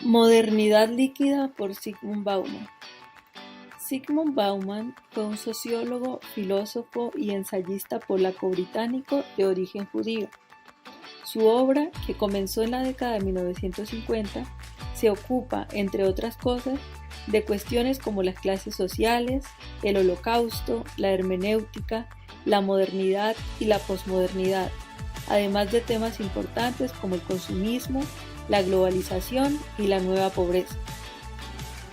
Modernidad líquida por Zygmunt Bauman. Zygmunt Bauman fue un sociólogo, filósofo y ensayista polaco-británico de origen judío. Su obra, que comenzó en la década de 1950, se ocupa, entre otras cosas, de cuestiones como las clases sociales, el holocausto, la hermenéutica, la modernidad y la posmodernidad, además de temas importantes como el consumismo, la globalización y la nueva pobreza.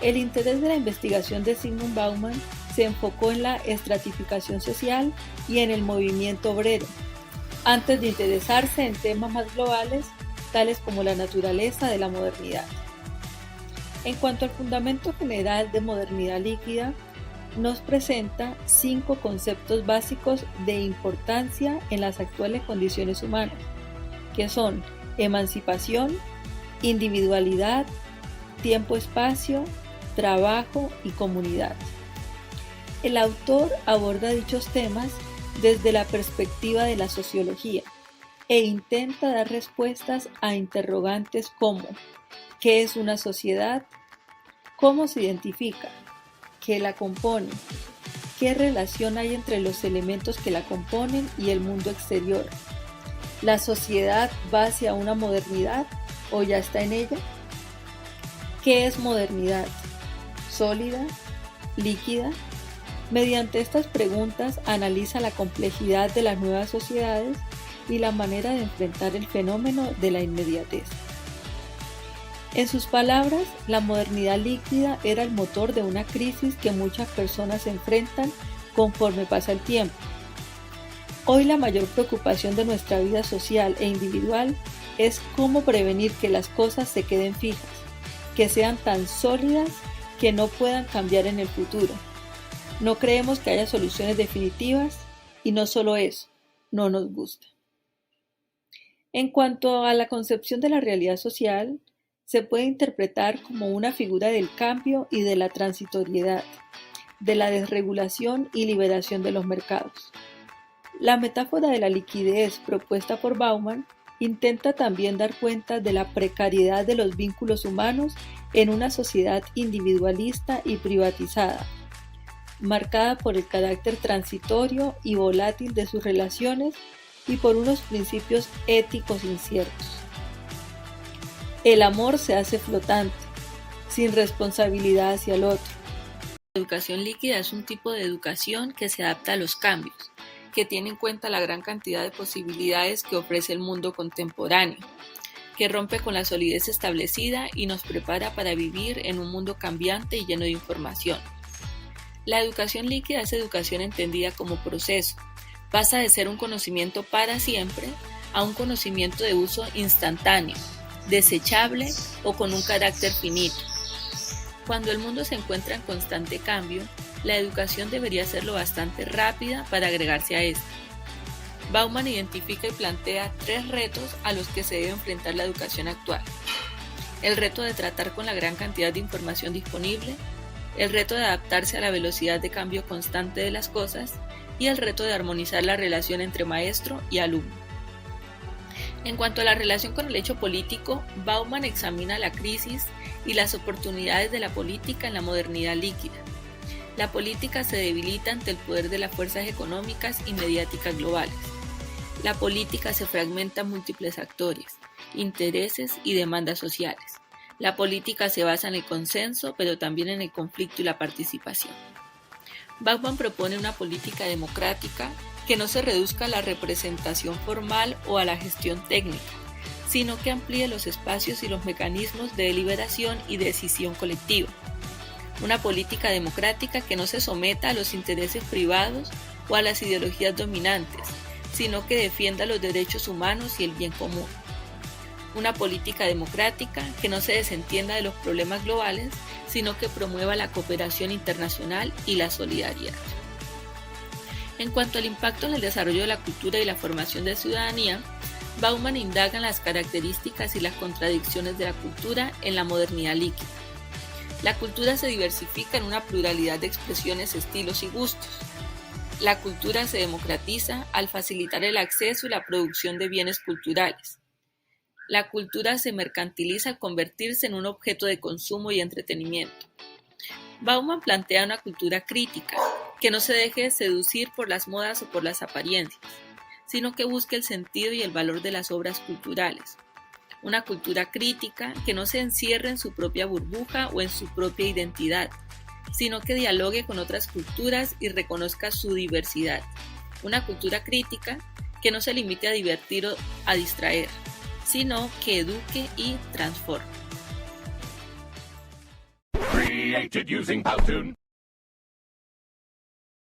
El interés de la investigación de Zygmunt Bauman se enfocó en la estratificación social y en el movimiento obrero, antes de interesarse en temas más globales, tales como la naturaleza de la modernidad. En cuanto al fundamento general de modernidad líquida, nos presenta 5 conceptos básicos de importancia en las actuales condiciones humanas, que son emancipación, individualidad, tiempo-espacio, trabajo y comunidad. El autor aborda dichos temas desde la perspectiva de la sociología e intenta dar respuestas a interrogantes como ¿qué es una sociedad? ¿Cómo se identifica? ¿Qué la compone? ¿Qué relación hay entre los elementos que la componen y el mundo exterior? ¿La sociedad va hacia una modernidad o ya está en ella? ¿Qué es modernidad? ¿Sólida? ¿Líquida? Mediante estas preguntas analiza la complejidad de las nuevas sociedades y la manera de enfrentar el fenómeno de la inmediatez. En sus palabras, la modernidad líquida era el motor de una crisis que muchas personas enfrentan conforme pasa el tiempo. Hoy la mayor preocupación de nuestra vida social e individual es cómo prevenir que las cosas se queden fijas, que sean tan sólidas que no puedan cambiar en el futuro. No creemos que haya soluciones definitivas y no solo eso, no nos gusta. En cuanto a la concepción de la realidad social, se puede interpretar como una figura del cambio y de la transitoriedad, de la desregulación y liberación de los mercados. La metáfora de la liquidez propuesta por Bauman intenta también dar cuenta de la precariedad de los vínculos humanos en una sociedad individualista y privatizada, marcada por el carácter transitorio y volátil de sus relaciones y por unos principios éticos inciertos. El amor se hace flotante, sin responsabilidad hacia el otro. La educación líquida es un tipo de educación que se adapta a los cambios, que tiene en cuenta la gran cantidad de posibilidades que ofrece el mundo contemporáneo, que rompe con la solidez establecida y nos prepara para vivir en un mundo cambiante y lleno de información. La educación líquida es educación entendida como proceso. Pasa de ser un conocimiento para siempre a un conocimiento de uso instantáneo, desechable o con un carácter finito. Cuando el mundo se encuentra en constante cambio, la educación debería ser lo bastante rápida para agregarse a esta. Bauman identifica y plantea 3 retos a los que se debe enfrentar la educación actual. El reto de tratar con la gran cantidad de información disponible, el reto de adaptarse a la velocidad de cambio constante de las cosas y el reto de armonizar la relación entre maestro y alumno. En cuanto a la relación con el hecho político, Bauman examina la crisis y las oportunidades de la política en la modernidad líquida. La política se debilita ante el poder de las fuerzas económicas y mediáticas globales. La política se fragmenta en múltiples actores, intereses y demandas sociales. La política se basa en el consenso, pero también en el conflicto y la participación. Bauman propone una política democrática que no se reduzca a la representación formal o a la gestión técnica, sino que amplíe los espacios y los mecanismos de deliberación y decisión colectiva. Una política democrática que no se someta a los intereses privados o a las ideologías dominantes, sino que defienda los derechos humanos y el bien común. Una política democrática que no se desentienda de los problemas globales, sino que promueva la cooperación internacional y la solidaridad. En cuanto al impacto en el desarrollo de la cultura y la formación de ciudadanía, Bauman indaga en las características y las contradicciones de la cultura en la modernidad líquida. La cultura se diversifica en una pluralidad de expresiones, estilos y gustos. La cultura se democratiza al facilitar el acceso y la producción de bienes culturales. La cultura se mercantiliza al convertirse en un objeto de consumo y entretenimiento. Bauman plantea una cultura crítica, que no se deje seducir por las modas o por las apariencias, sino que busque el sentido y el valor de las obras culturales. Una cultura crítica que no se encierre en su propia burbuja o en su propia identidad, sino que dialogue con otras culturas y reconozca su diversidad. Una cultura crítica que no se limite a divertir o a distraer, sino que eduque y transforme. Created using Powtoon.